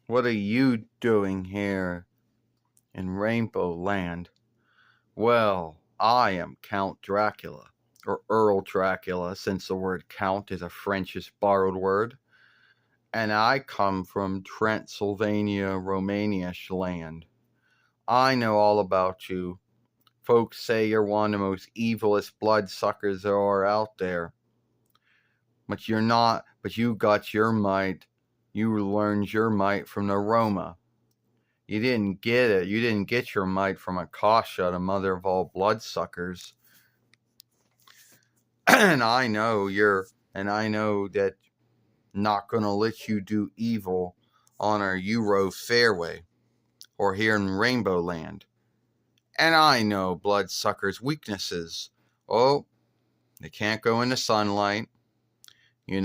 What are you doing here in Rainbow Land? Well, I am Count Dracula, or Earl Dracula, since the word count is a Frenchish borrowed word, and I come from Transylvania, Romania-ish land. I know all about you. Folks say you're one of the most evilest bloodsuckers there are out there. But you're not, but you got your might. You learned your might from the Roma. You didn't get it. You didn't get your might from Akasha, the mother of all bloodsuckers. And I know that not gonna let you do evil on our Euro fairway or here in Rainbow Land. And I know bloodsuckers' weaknesses. Oh, they can't go in the sunlight. They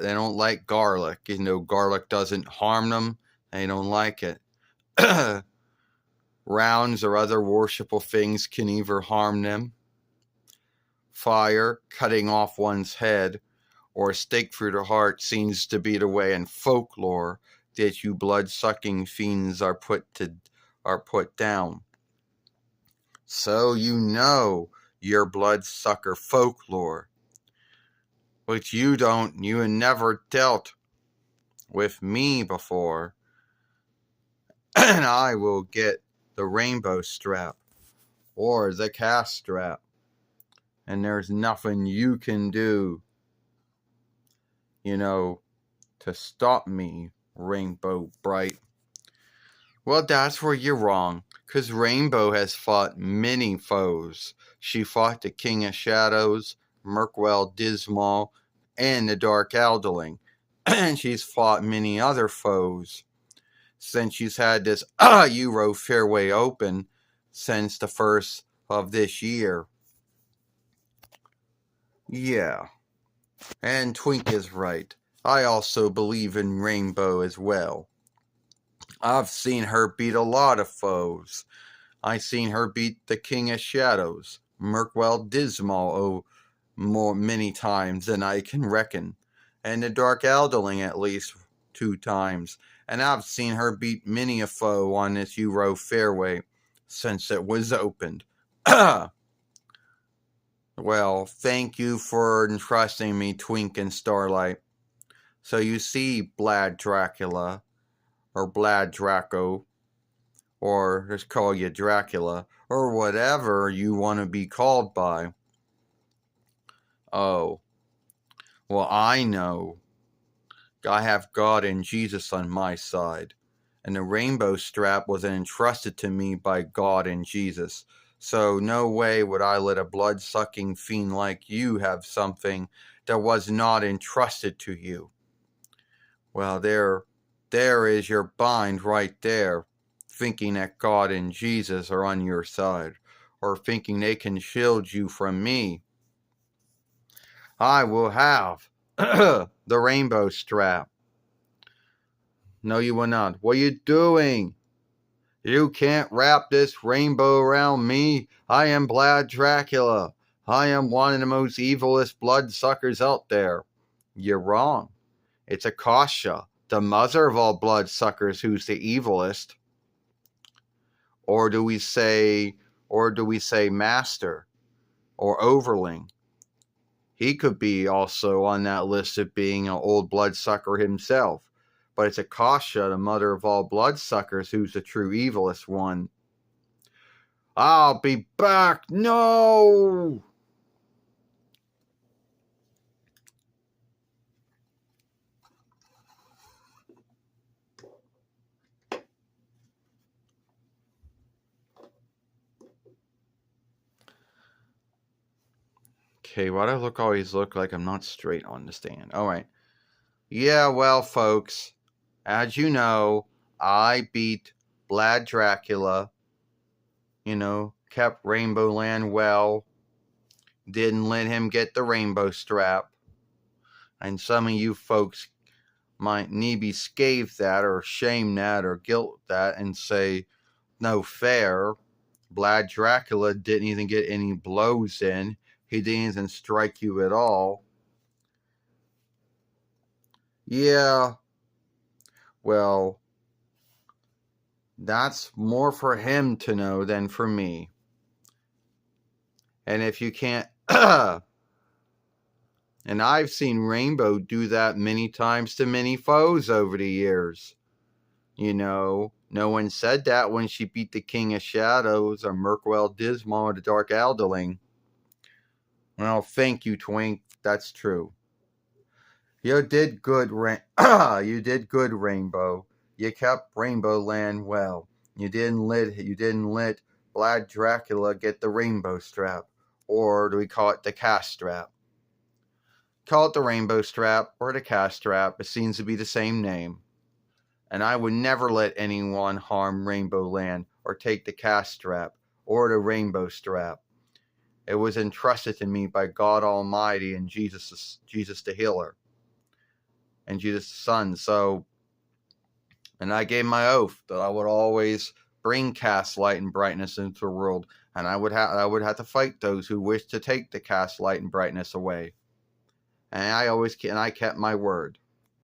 they don't like garlic. Garlic doesn't harm them. They don't like it. Rounds or other worshipful things can either harm them. Fire, cutting off one's head, or a stake through the heart seems to be the way in folklore that you blood-sucking fiends are put down. So you know your bloodsucker folklore. But you had never dealt with me before. And I will get the rainbow strap or the cast strap. And there's nothing you can do, to stop me, Rainbow Bright. Well, that's where you're wrong, 'cause Rainbow has fought many foes. She fought the King of Shadows, Mirkwell Dismal, and the Dark Elderling. And she's fought many other foes since she's had this Euro Fairway Open since the first of this year. Yeah, and Twink is right. I also believe in Rainbow as well. I've seen her beat a lot of foes. I seen her beat the King of Shadows, Mirkwell Dismal, many times than I can reckon, and the Dark Elderling at least 2 times. And I've seen her beat many a foe on this Euro Fairway since it was opened. Well, thank you for entrusting me, Twink and Starlight. So you see, Blad Dracula, or Blad Draco, or just call you Dracula, or whatever you want to be called by. Oh, well, I know. I have God and Jesus on my side, and the rainbow strap was entrusted to me by God and Jesus. So no way would I let a blood-sucking fiend like you have something that was not entrusted to you. Well, there is your bind right there, thinking that God and Jesus are on your side, or thinking they can shield you from me. I will have the rainbow strap. No, you will not. What are you doing? You can't wrap this rainbow around me. I am Blad Dracula. I am one of the most evilest bloodsuckers out there. You're wrong. It's Akasha, the mother of all bloodsuckers, who's the evilest. Or do we say master or overling? He could be also on that list of being an old bloodsucker himself. But it's Akasha, the mother of all bloodsuckers, who's the true evilest one. I'll be back. No! Okay, why do I always look like I'm not straight on the stand? All right. Yeah, well, folks, as you know, I beat Blad Dracula, kept Rainbow Land well, didn't let him get the rainbow strap, and some of you folks might need be scathed that or shame that or guilt that and say, no fair, Blad Dracula didn't even get any blows in, he didn't even strike you at all. Yeah. Well, that's more for him to know than for me. And if you can't, and I've seen Rainbow do that many times to many foes over the years. You know, no one said that when she beat the King of Shadows or Merkwell Dismal or the Dark Alderling. Well, thank you, Twink. That's true. You did good, you did good, Rainbow. You kept Rainbowland well. You didn't let Black Dracula get the rainbow strap. Or do we call it the cast strap? Call it the rainbow strap or the cast strap. It seems to be the same name. And I would never let anyone harm Rainbowland or take the cast strap or the rainbow strap. It was entrusted to me by God Almighty and Jesus the healer and Jesus the Son. So, and I gave my oath that I would always bring cast light and brightness into the world, and I would have to fight those who wished to take the cast light and brightness away. And I kept my word.